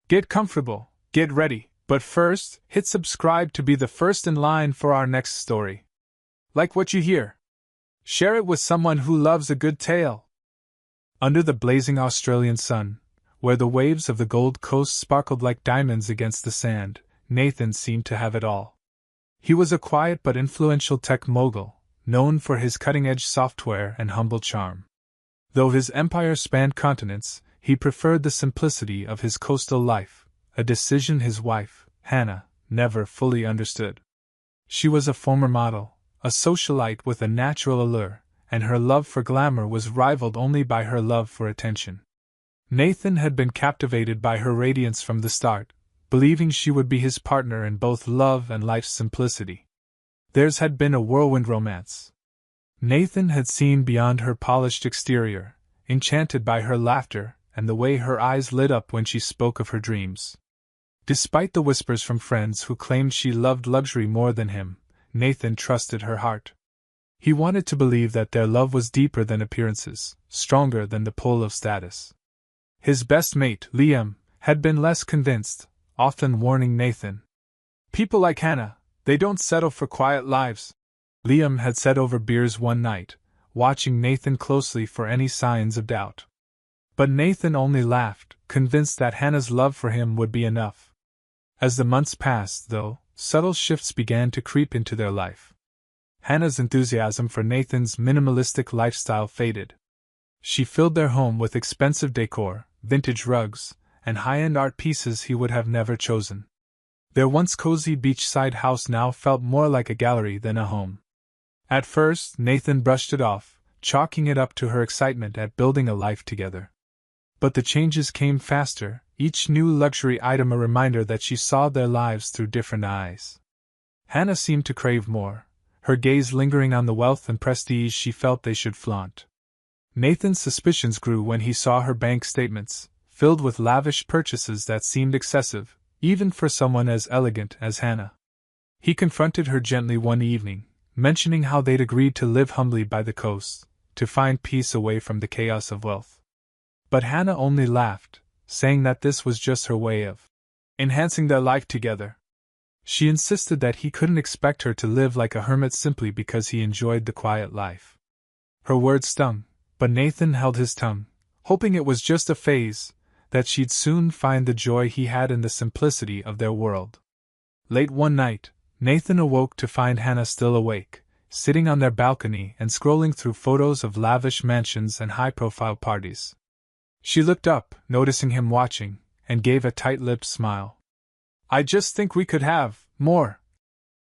Get comfortable, get ready, but first, hit subscribe to be the first in line for our next story. Like what you hear? Share it with someone who loves a good tale. Under the blazing Australian sun, where the waves of the Gold Coast sparkled like diamonds against the sand, Nathan seemed to have it all. He was a quiet but influential tech mogul, known for his cutting-edge software and humble charm. Though his empire spanned continents, he preferred the simplicity of his coastal life, a decision his wife, Hannah, never fully understood. She was a former model, a socialite with a natural allure, and her love for glamour was rivaled only by her love for attention. Nathan had been captivated by her radiance from the start, believing she would be his partner in both love and life's simplicity. Theirs had been a whirlwind romance. Nathan had seen beyond her polished exterior, enchanted by her laughter and the way her eyes lit up when she spoke of her dreams. Despite the whispers from friends who claimed she loved luxury more than him, Nathan trusted her heart. He wanted to believe that their love was deeper than appearances, stronger than the pull of status. His best mate, Liam, had been less convinced, often warning Nathan. "People like Hannah, they don't settle for quiet lives," Liam had said over beers one night, watching Nathan closely for any signs of doubt. But Nathan only laughed, convinced that Hannah's love for him would be enough. As the months passed, though, subtle shifts began to creep into their life. Hannah's enthusiasm for Nathan's minimalistic lifestyle faded. She filled their home with expensive decor, vintage rugs, and high-end art pieces he would have never chosen. Their once cozy beachside house now felt more like a gallery than a home. At first, Nathan brushed it off, chalking it up to her excitement at building a life together. But the changes came faster, each new luxury item a reminder that she saw their lives through different eyes. Hannah seemed to crave more, her gaze lingering on the wealth and prestige she felt they should flaunt. Nathan's suspicions grew when he saw her bank statements, filled with lavish purchases that seemed excessive, even for someone as elegant as Hannah. He confronted her gently one evening, mentioning how they'd agreed to live humbly by the coast, to find peace away from the chaos of wealth. But Hannah only laughed, saying that this was just her way of enhancing their life together. She insisted that he couldn't expect her to live like a hermit simply because he enjoyed the quiet life. Her words stung, but Nathan held his tongue, hoping it was just a phase, that she'd soon find the joy he had in the simplicity of their world. Late one night, Nathan awoke to find Hannah still awake, sitting on their balcony and scrolling through photos of lavish mansions and high-profile parties. She looked up, noticing him watching, and gave a tight-lipped smile. "I just think we could have more,"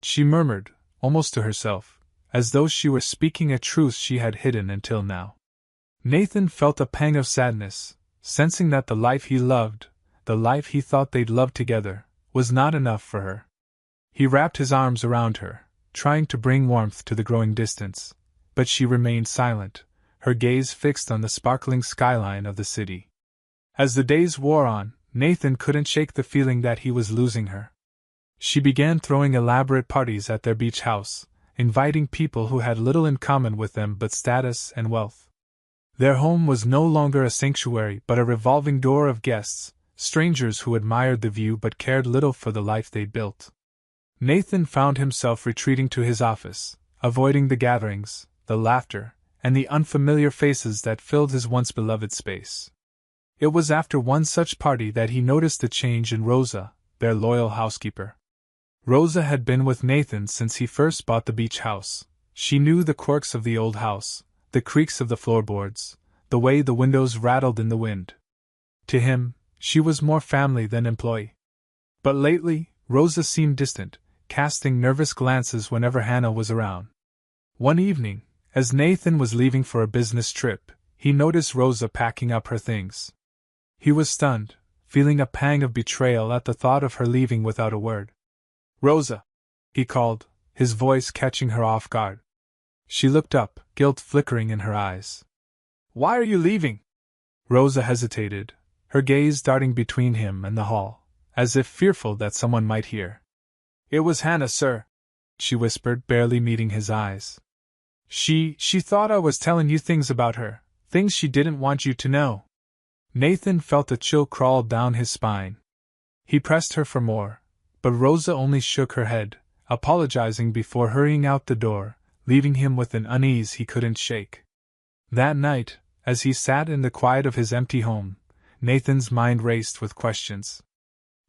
she murmured, almost to herself, as though she were speaking a truth she had hidden until now. Nathan felt a pang of sadness, sensing that the life he loved, the life he thought they'd love together, was not enough for her. He wrapped his arms around her, trying to bring warmth to the growing distance, but she remained silent, her gaze fixed on the sparkling skyline of the city. As the days wore on, Nathan couldn't shake the feeling that he was losing her. She began throwing elaborate parties at their beach house, inviting people who had little in common with them but status and wealth. Their home was no longer a sanctuary but a revolving door of guests, strangers who admired the view but cared little for the life they'd built. Nathan found himself retreating to his office, avoiding the gatherings, the laughter, and the unfamiliar faces that filled his once beloved space. It was after one such party that he noticed a change in Rosa, their loyal housekeeper. Rosa had been with Nathan since he first bought the beach house. She knew the quirks of the old house, the creaks of the floorboards, the way the windows rattled in the wind. To him, she was more family than employee. But lately, Rosa seemed distant, casting nervous glances whenever Hannah was around. One evening, as Nathan was leaving for a business trip, he noticed Rosa packing up her things. He was stunned, feeling a pang of betrayal at the thought of her leaving without a word. "Rosa!" he called, his voice catching her off guard. She looked up, guilt flickering in her eyes. "Why are you leaving?" Rosa hesitated, her gaze darting between him and the hall, as if fearful that someone might hear. "It was Hannah, sir," she whispered, barely meeting his eyes. She thought I was telling you things about her, things she didn't want you to know." Nathan felt a chill crawl down his spine. He pressed her for more, but Rosa only shook her head, apologizing before hurrying out the door, leaving him with an unease he couldn't shake. That night, as he sat in the quiet of his empty home, Nathan's mind raced with questions.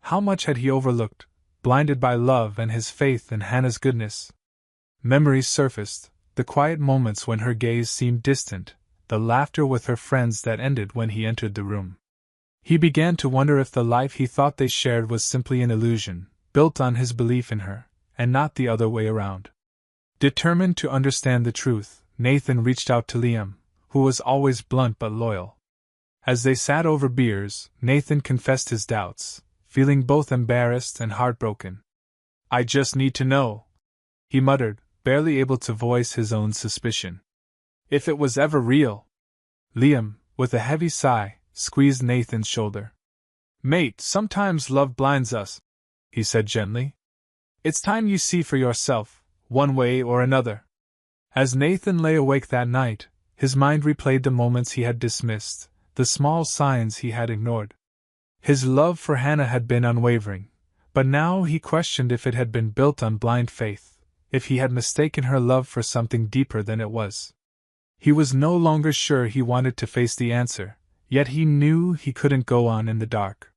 How much had he overlooked, blinded by love and his faith in Hannah's goodness? Memories surfaced, the quiet moments when her gaze seemed distant, the laughter with her friends that ended when he entered the room. He began to wonder if the life he thought they shared was simply an illusion, built on his belief in her, and not the other way around. Determined to understand the truth, Nathan reached out to Liam, who was always blunt but loyal. As they sat over beers, Nathan confessed his doubts, feeling both embarrassed and heartbroken. "I just need to know," he muttered, barely able to voice his own suspicion. "If it was ever real." Liam, with a heavy sigh, squeezed Nathan's shoulder. "Mate, sometimes love blinds us," he said gently. "It's time you see for yourself, one way or another." As Nathan lay awake that night, his mind replayed the moments he had dismissed, the small signs he had ignored. His love for Hannah had been unwavering, but now he questioned if it had been built on blind faith, if he had mistaken her love for something deeper than it was. He was no longer sure he wanted to face the answer, yet he knew he couldn't go on in the dark.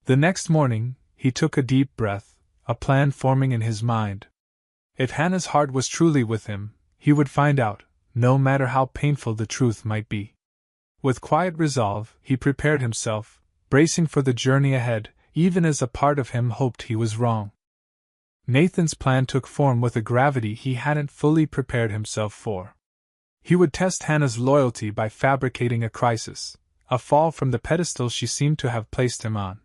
The next morning, he took a deep breath, a plan forming in his mind. If Hannah's heart was truly with him, he would find out, no matter how painful the truth might be. With quiet resolve, he prepared himself, bracing for the journey ahead, even as a part of him hoped he was wrong. Nathan's plan took form with a gravity he hadn't fully prepared himself for. He would test Hannah's loyalty by fabricating a crisis, a fall from the pedestal she seemed to have placed him on.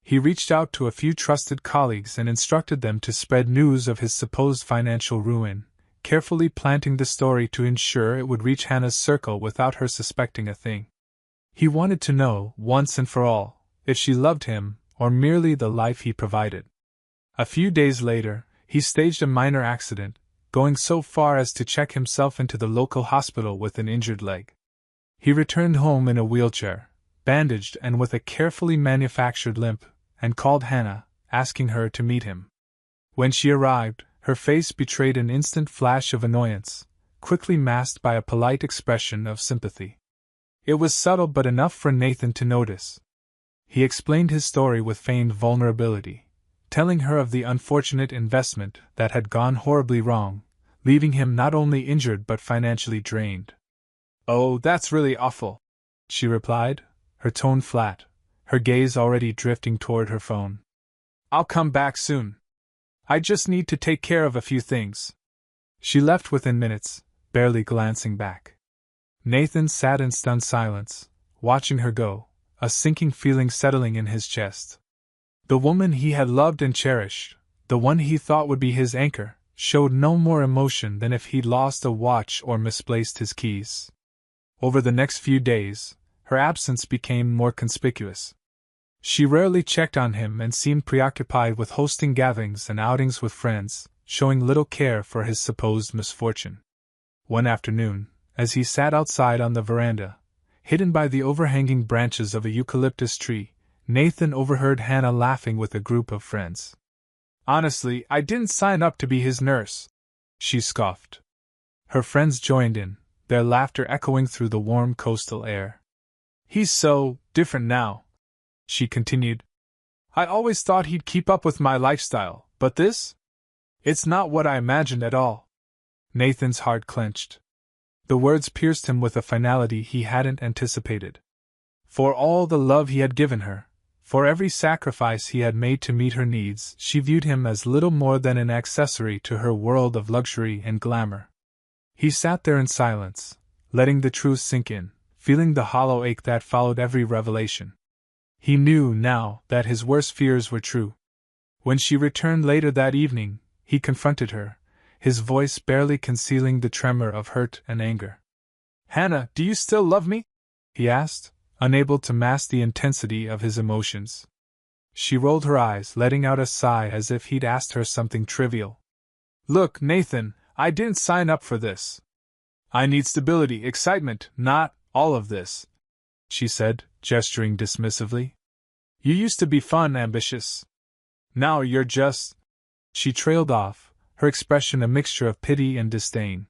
He reached out to a few trusted colleagues and instructed them to spread news of his supposed financial ruin, carefully planting the story to ensure it would reach Hannah's circle without her suspecting a thing. He wanted to know, once and for all, if she loved him, or merely the life he provided. A few days later, he staged a minor accident, going so far as to check himself into the local hospital with an injured leg. He returned home in a wheelchair, bandaged and with a carefully manufactured limp, and called Hannah, asking her to meet him. When she arrived, her face betrayed an instant flash of annoyance, quickly masked by a polite expression of sympathy. It was subtle but enough for Nathan to notice. He explained his story with feigned vulnerability, telling her of the unfortunate investment that had gone horribly wrong, leaving him not only injured but financially drained. "Oh, that's really awful," she replied, her tone flat, her gaze already drifting toward her phone. "I'll come back soon. I just need to take care of a few things." She left within minutes, barely glancing back. Nathan sat in stunned silence, watching her go, a sinking feeling settling in his chest. The woman he had loved and cherished, the one he thought would be his anchor, showed no more emotion than if he'd lost a watch or misplaced his keys. Over the next few days, her absence became more conspicuous. She rarely checked on him and seemed preoccupied with hosting gatherings and outings with friends, showing little care for his supposed misfortune. One afternoon, as he sat outside on the veranda, hidden by the overhanging branches of a eucalyptus tree, Nathan overheard Hannah laughing with a group of friends. "Honestly, I didn't sign up to be his nurse," she scoffed. Her friends joined in, their laughter echoing through the warm coastal air. "He's so different now," she continued. "I always thought he'd keep up with my lifestyle, but this? It's not what I imagined at all." Nathan's heart clenched. The words pierced him with a finality he hadn't anticipated. For all the love he had given her, for every sacrifice he had made to meet her needs, she viewed him as little more than an accessory to her world of luxury and glamour. He sat there in silence, letting the truth sink in, feeling the hollow ache that followed every revelation. He knew now that his worst fears were true. When she returned later that evening, he confronted her, his voice barely concealing the tremor of hurt and anger. "Hannah, do you still love me?" he asked, unable to mask the intensity of his emotions. She rolled her eyes, letting out a sigh as if he'd asked her something trivial. "Look, Nathan, I didn't sign up for this. I need stability, excitement, not all of this," she said, gesturing dismissively. You used to be fun, ambitious. Now you're just. She trailed off, her expression a mixture of pity and disdain.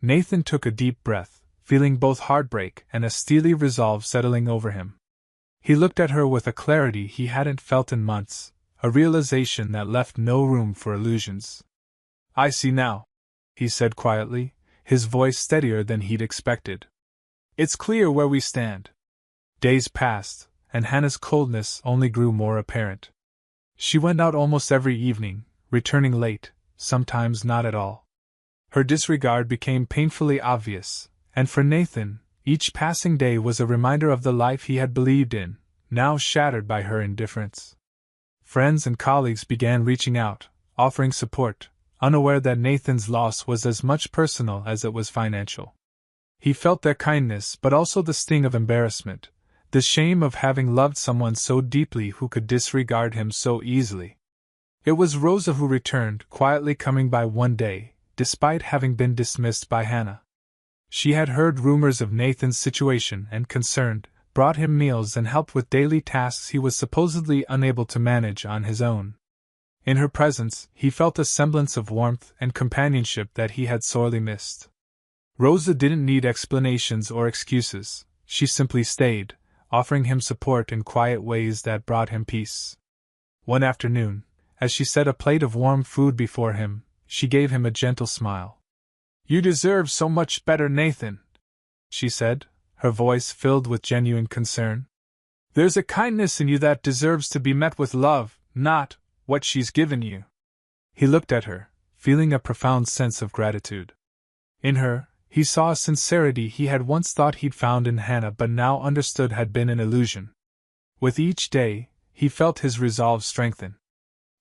Nathan took a deep breath, feeling both heartbreak and a steely resolve settling over him. He looked at her with a clarity he hadn't felt in months, a realization that left no room for illusions. I see now, he said quietly, his voice steadier than he'd expected. It's clear where we stand. Days passed, and Hannah's coldness only grew more apparent. She went out almost every evening, returning late, sometimes not at all. Her disregard became painfully obvious, and for Nathan, each passing day was a reminder of the life he had believed in, now shattered by her indifference. Friends and colleagues began reaching out, offering support, unaware that Nathan's loss was as much personal as it was financial. He felt their kindness but also the sting of embarrassment, the shame of having loved someone so deeply who could disregard him so easily. It was Rosa who returned, quietly coming by one day, despite having been dismissed by Hannah. She had heard rumors of Nathan's situation and concerned, brought him meals and helped with daily tasks he was supposedly unable to manage on his own. In her presence, he felt a semblance of warmth and companionship that he had sorely missed. Rosa didn't need explanations or excuses, she simply stayed, offering him support in quiet ways that brought him peace. One afternoon, as she set a plate of warm food before him, she gave him a gentle smile. You deserve so much better, Nathan, she said, her voice filled with genuine concern. There's a kindness in you that deserves to be met with love, not what she's given you. He looked at her, feeling a profound sense of gratitude. In her, he saw a sincerity he had once thought he'd found in Hannah but now understood had been an illusion. With each day, he felt his resolve strengthen.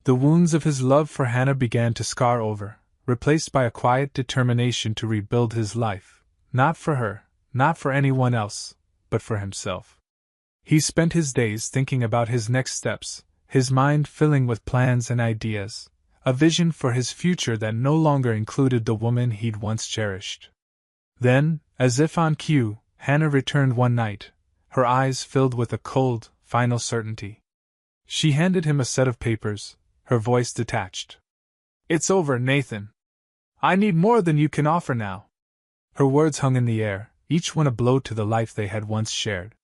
The wounds of his love for Hannah began to scar over, replaced by a quiet determination to rebuild his life, not for her, not for anyone else, but for himself. He spent his days thinking about his next steps, his mind filling with plans and ideas, a vision for his future that no longer included the woman he'd once cherished. Then, as if on cue, Hannah returned one night, her eyes filled with a cold, final certainty. She handed him a set of papers, her voice detached. It's over, Nathan. I need more than you can offer now. Her words hung in the air, each one a blow to the life they had once shared.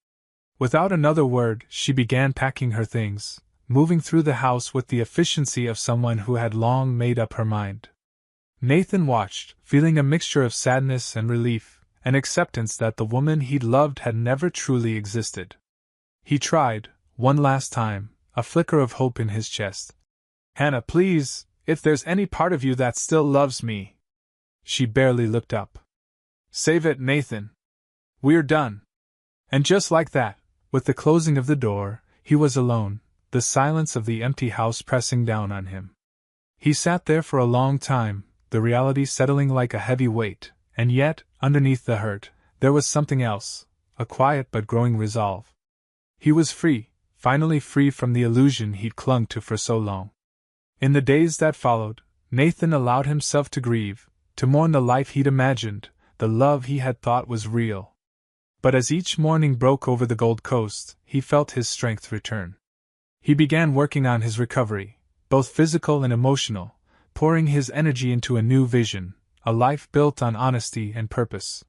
Without another word, she began packing her things, moving through the house with the efficiency of someone who had long made up her mind. Nathan watched, feeling a mixture of sadness and relief, an acceptance that the woman he'd loved had never truly existed. He tried, one last time, a flicker of hope in his chest. Hannah, please, if there's any part of you that still loves me. She barely looked up. Save it, Nathan. We're done. And just like that, with the closing of the door, he was alone, the silence of the empty house pressing down on him. He sat there for a long time, the reality settling like a heavy weight, and yet, underneath the hurt, there was something else, a quiet but growing resolve. He was free, finally free from the illusion he'd clung to for so long. In the days that followed, Nathan allowed himself to grieve, to mourn the life he'd imagined, the love he had thought was real. But as each morning broke over the Gold Coast, he felt his strength return. He began working on his recovery, both physical and emotional, pouring his energy into a new vision, a life built on honesty and purpose.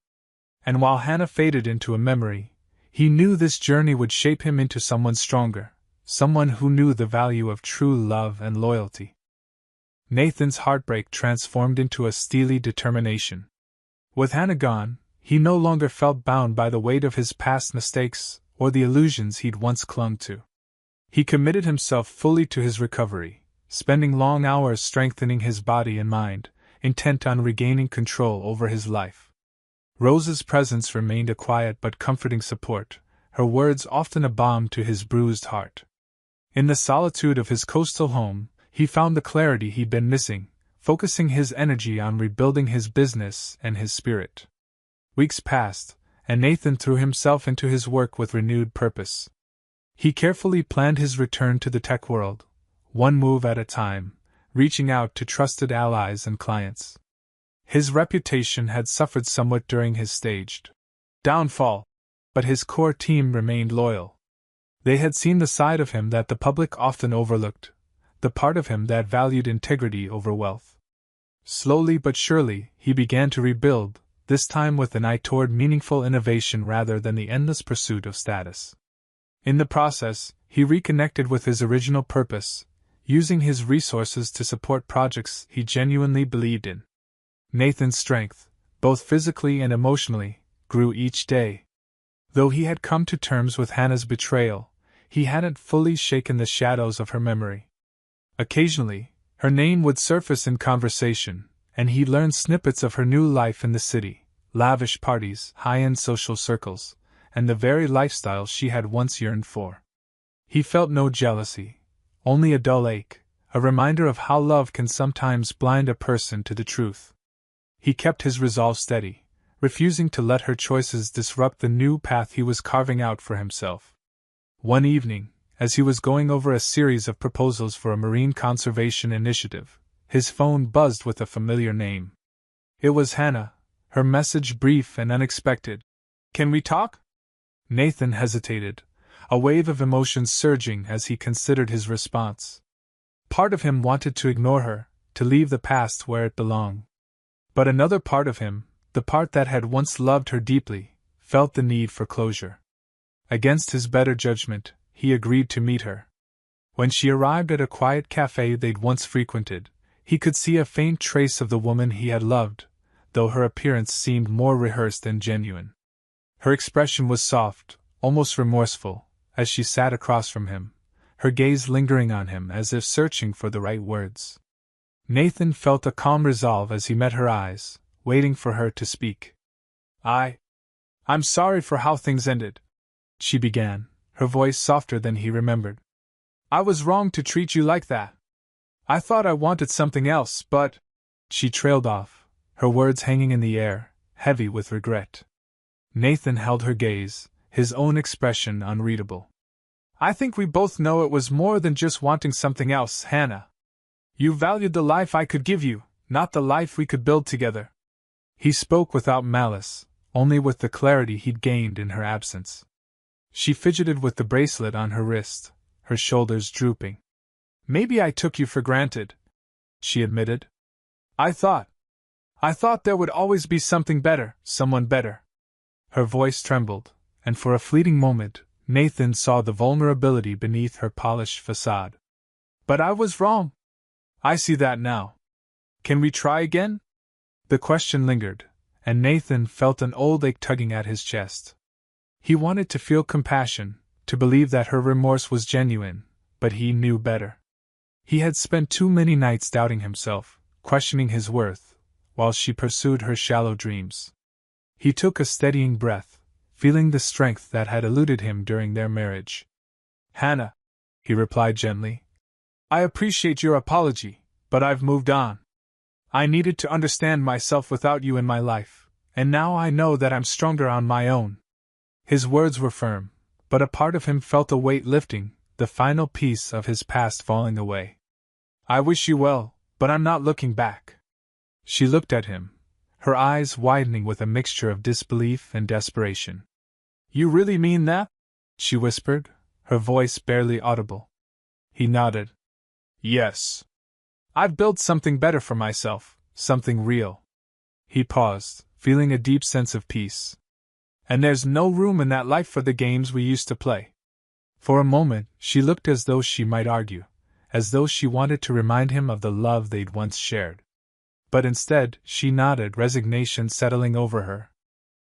And while Hannah faded into a memory, he knew this journey would shape him into someone stronger, someone who knew the value of true love and loyalty. Nathan's heartbreak transformed into a steely determination. With Hannah gone, he no longer felt bound by the weight of his past mistakes or the illusions he'd once clung to. He committed himself fully to his recovery, spending long hours strengthening his body and mind, intent on regaining control over his life. Rosa's presence remained a quiet but comforting support, her words often a balm to his bruised heart. In the solitude of his coastal home, he found the clarity he'd been missing, focusing his energy on rebuilding his business and his spirit. Weeks passed, and Nathan threw himself into his work with renewed purpose. He carefully planned his return to the tech world, one move at a time, reaching out to trusted allies and clients. His reputation had suffered somewhat during his staged downfall, but his core team remained loyal. They had seen the side of him that the public often overlooked, the part of him that valued integrity over wealth. Slowly but surely, he began to rebuild, this time with an eye toward meaningful innovation rather than the endless pursuit of status. In the process, he reconnected with his original purpose, using his resources to support projects he genuinely believed in. Nathan's strength, both physically and emotionally, grew each day. Though he had come to terms with Hannah's betrayal, he hadn't fully shaken the shadows of her memory. Occasionally, her name would surface in conversation, and he learned snippets of her new life in the city, lavish parties, high-end social circles, and the very lifestyle she had once yearned for. He felt no jealousy, only a dull ache, a reminder of how love can sometimes blind a person to the truth. He kept his resolve steady, refusing to let her choices disrupt the new path he was carving out for himself. One evening, as he was going over a series of proposals for a marine conservation initiative, his phone buzzed with a familiar name. It was Hannah, her message brief and unexpected. "Can we talk?" Nathan hesitated, a wave of emotions surging as he considered his response. Part of him wanted to ignore her, to leave the past where it belonged. But another part of him, the part that had once loved her deeply, felt the need for closure. Against his better judgment, he agreed to meet her. When she arrived at a quiet cafe they'd once frequented, he could see a faint trace of the woman he had loved, though her appearance seemed more rehearsed than genuine. Her expression was soft, almost remorseful, as she sat across from him, her gaze lingering on him as if searching for the right words. Nathan felt a calm resolve as he met her eyes, waiting for her to speak. I'm sorry for how things ended," she began, her voice softer than he remembered. "I was wrong to treat you like that. I thought I wanted something else, but—" She trailed off, her words hanging in the air, heavy with regret. Nathan held her gaze, his own expression unreadable. "I think we both know it was more than just wanting something else, Hannah. You valued the life I could give you, not the life we could build together." He spoke without malice, only with the clarity he'd gained in her absence. She fidgeted with the bracelet on her wrist, her shoulders drooping. "Maybe I took you for granted," she admitted. I thought there would always be something better, someone better." Her voice trembled, and for a fleeting moment, Nathan saw the vulnerability beneath her polished facade. "But I was wrong. I see that now. Can we try again?" The question lingered, and Nathan felt an old ache tugging at his chest. He wanted to feel compassion, to believe that her remorse was genuine, but he knew better. He had spent too many nights doubting himself, questioning his worth, while she pursued her shallow dreams. He took a steadying breath, feeling the strength that had eluded him during their marriage. "Hannah," he replied gently, "I appreciate your apology, but I've moved on. I needed to understand myself without you in my life, and now I know that I'm stronger on my own." His words were firm, but a part of him felt a weight lifting, the final piece of his past falling away. "I wish you well, but I'm not looking back." She looked at him, her eyes widening with a mixture of disbelief and desperation. "You really mean that?" she whispered, her voice barely audible. He nodded. "Yes. I've built something better for myself, something real." He paused, feeling a deep sense of peace. "And there's no room in that life for the games we used to play." For a moment, she looked as though she might argue, as though she wanted to remind him of the love they'd once shared. But instead, she nodded, resignation settling over her.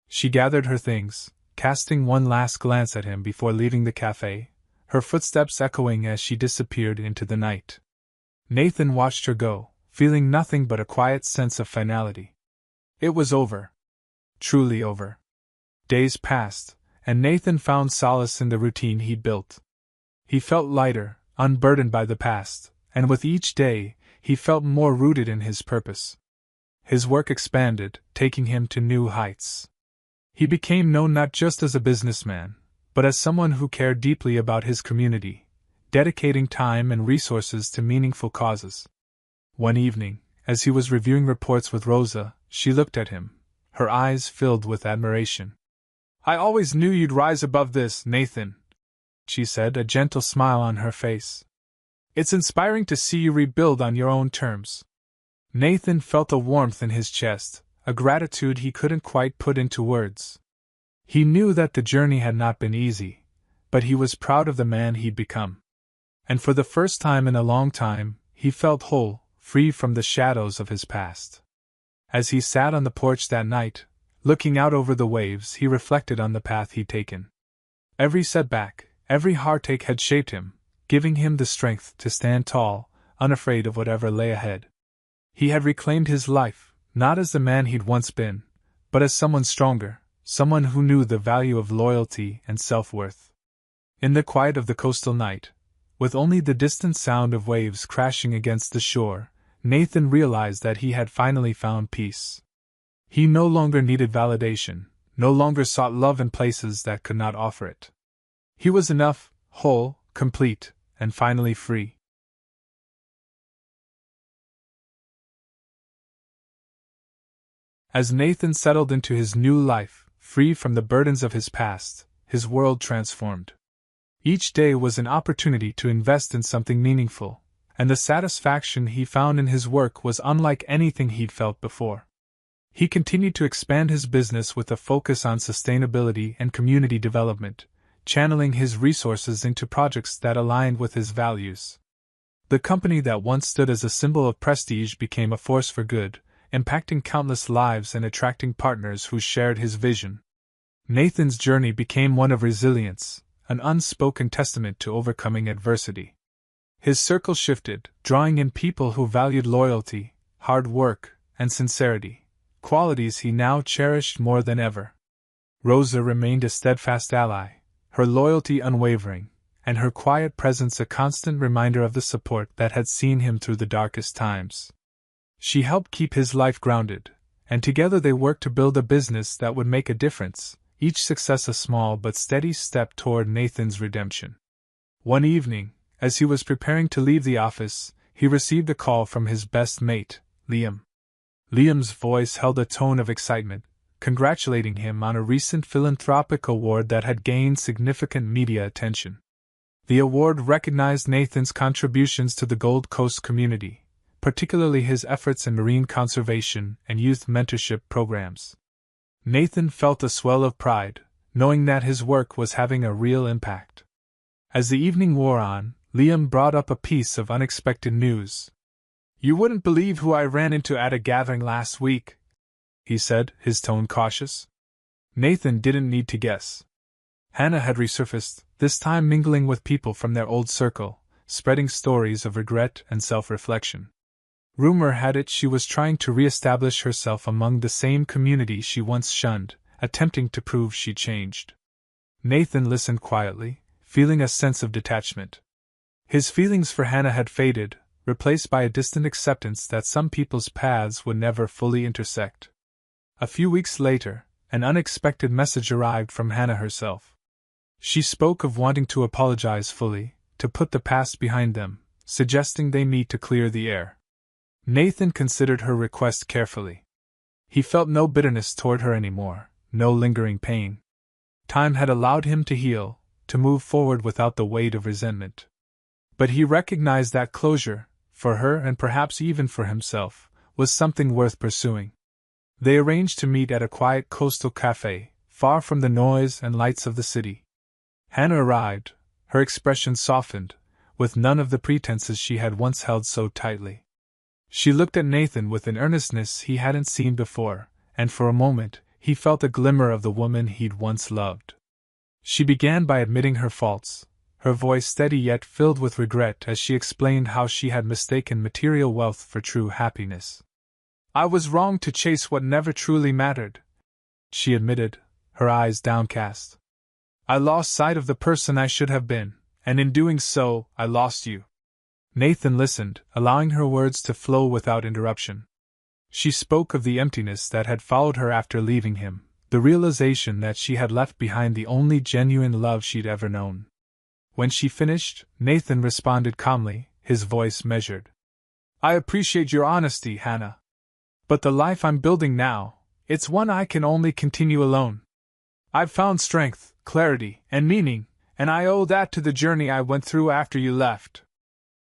She gathered her things, casting one last glance at him before leaving the cafe, her footsteps echoing as she disappeared into the night. Nathan watched her go, feeling nothing but a quiet sense of finality. It was over. Truly over. Days passed, and Nathan found solace in the routine he'd built. He felt lighter, unburdened by the past, and with each day, he felt more rooted in his purpose. His work expanded, taking him to new heights. He became known not just as a businessman, but as someone who cared deeply about his community, dedicating time and resources to meaningful causes. One evening, as he was reviewing reports with Rosa, she looked at him, her eyes filled with admiration. "I always knew you'd rise above this, Nathan," she said, a gentle smile on her face. It's inspiring to see you rebuild on your own terms. Nathan felt a warmth in his chest, a gratitude he couldn't quite put into words. He knew that the journey had not been easy, but he was proud of the man he'd become. And for the first time in a long time, he felt whole, free from the shadows of his past. As he sat on the porch that night, looking out over the waves, he reflected on the path he'd taken. Every setback, every heartache had shaped him, giving him the strength to stand tall, unafraid of whatever lay ahead. He had reclaimed his life, not as the man he'd once been, but as someone stronger, someone who knew the value of loyalty and self-worth. In the quiet of the coastal night, with only the distant sound of waves crashing against the shore, Nathan realized that he had finally found peace. He no longer needed validation, no longer sought love in places that could not offer it. He was enough, whole, complete, and finally free. As Nathan settled into his new life, free from the burdens of his past, his world transformed. Each day was an opportunity to invest in something meaningful, and the satisfaction he found in his work was unlike anything he'd felt before. He continued to expand his business with a focus on sustainability and community development, channeling his resources into projects that aligned with his values. The company that once stood as a symbol of prestige became a force for good, impacting countless lives and attracting partners who shared his vision. Nathan's journey became one of resilience, an unspoken testament to overcoming adversity. His circle shifted, drawing in people who valued loyalty, hard work, and sincerity, qualities he now cherished more than ever. Rosa remained a steadfast ally, her loyalty unwavering, and her quiet presence a constant reminder of the support that had seen him through the darkest times. She helped keep his life grounded, and together they worked to build a business that would make a difference, each success a small but steady step toward Nathan's redemption. One evening, as he was preparing to leave the office, he received a call from his best mate, Liam. Liam's voice held a tone of excitement, congratulating him on a recent philanthropic award that had gained significant media attention. The award recognized Nathan's contributions to the Gold Coast community, particularly his efforts in marine conservation and youth mentorship programs. Nathan felt a swell of pride, knowing that his work was having a real impact. As the evening wore on, Liam brought up a piece of unexpected news. "You wouldn't believe who I ran into at a gathering last week," he said, his tone cautious. Nathan didn't need to guess. Hannah had resurfaced, this time mingling with people from their old circle, spreading stories of regret and self-reflection. Rumor had it she was trying to re-establish herself among the same community she once shunned, attempting to prove she'd changed. Nathan listened quietly, feeling a sense of detachment. His feelings for Hannah had faded, replaced by a distant acceptance that some people's paths would never fully intersect. A few weeks later, an unexpected message arrived from Hannah herself. She spoke of wanting to apologize fully, to put the past behind them, suggesting they meet to clear the air. Nathan considered her request carefully. He felt no bitterness toward her anymore, no lingering pain. Time had allowed him to heal, to move forward without the weight of resentment. But he recognized that closure, for her and perhaps even for himself, was something worth pursuing. They arranged to meet at a quiet coastal cafe, far from the noise and lights of the city. Hannah arrived, her expression softened, with none of the pretenses she had once held so tightly. She looked at Nathan with an earnestness he hadn't seen before, and for a moment, he felt a glimmer of the woman he'd once loved. She began by admitting her faults, her voice steady yet filled with regret as she explained how she had mistaken material wealth for true happiness. "I was wrong to chase what never truly mattered," she admitted, her eyes downcast. "I lost sight of the person I should have been, and in doing so, I lost you." Nathan listened, allowing her words to flow without interruption. She spoke of the emptiness that had followed her after leaving him, the realization that she had left behind the only genuine love she'd ever known. When she finished, Nathan responded calmly, his voice measured. "I appreciate your honesty, Hannah. But the life I'm building now, it's one I can only continue alone. I've found strength, clarity, and meaning, And I owe that to the journey I went through after you left.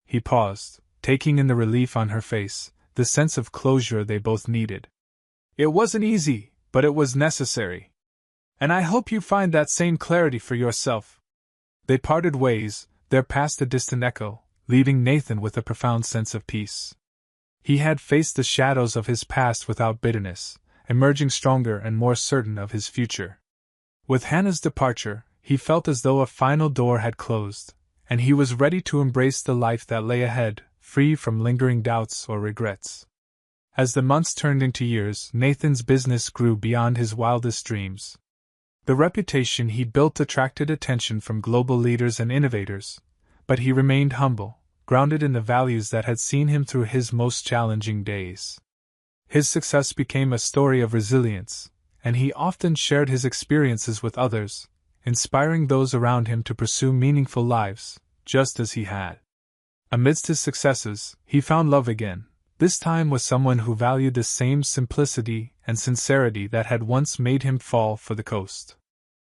He paused, taking in the relief on her face, the sense of closure they both needed. It wasn't easy, but it was necessary. And I hope you find that same clarity for yourself. They parted ways, their past a distant echo, leaving Nathan with a profound sense of peace. He had faced the shadows of his past without bitterness, emerging stronger and more certain of his future. With Hannah's departure, he felt as though a final door had closed, and he was ready to embrace the life that lay ahead, free from lingering doubts or regrets. As the months turned into years, Nathan's business grew beyond his wildest dreams. The reputation he built attracted attention from global leaders and innovators, but he remained humble, grounded in the values that had seen him through his most challenging days. His success became a story of resilience, and he often shared his experiences with others, inspiring those around him to pursue meaningful lives, just as he had. Amidst his successes, he found love again, this time with someone who valued the same simplicity and sincerity that had once made him fall for the coast.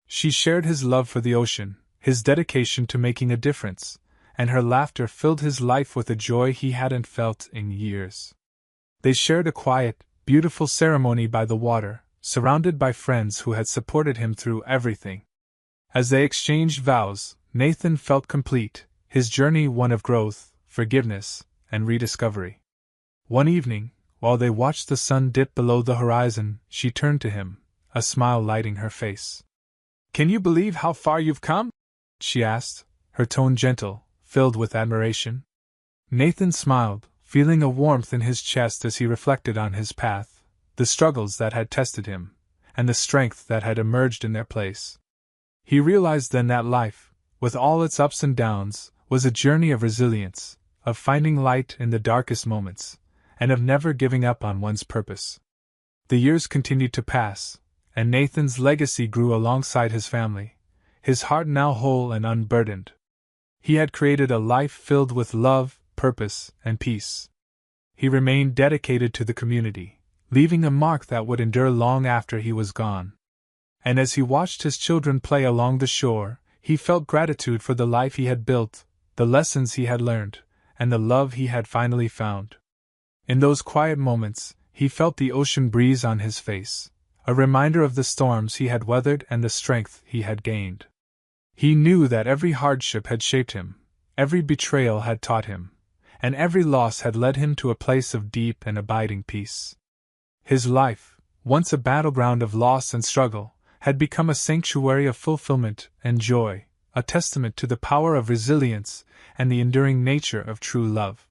She shared his love for the ocean, his dedication to making a difference, and her laughter filled his life with a joy he hadn't felt in years. They shared a quiet, beautiful ceremony by the water, surrounded by friends who had supported him through everything. As they exchanged vows, Nathan felt complete, his journey one of growth, forgiveness, and rediscovery. One evening, while they watched the sun dip below the horizon, she turned to him, a smile lighting her face. "Can you believe how far you've come?" she asked, her tone gentle, filled with admiration. Nathan smiled, feeling a warmth in his chest as he reflected on his path, the struggles that had tested him, and the strength that had emerged in their place. He realized then that life, with all its ups and downs, was a journey of resilience, of finding light in the darkest moments, and of never giving up on one's purpose. The years continued to pass, and Nathan's legacy grew alongside his family, his heart now whole and unburdened. He had created a life filled with love, purpose, and peace. He remained dedicated to the community, leaving a mark that would endure long after he was gone. And as he watched his children play along the shore, he felt gratitude for the life he had built, the lessons he had learned, and the love he had finally found. In those quiet moments, he felt the ocean breeze on his face, a reminder of the storms he had weathered and the strength he had gained. He knew that every hardship had shaped him, every betrayal had taught him, and every loss had led him to a place of deep and abiding peace. His life, once a battleground of loss and struggle, had become a sanctuary of fulfillment and joy, a testament to the power of resilience and the enduring nature of true love.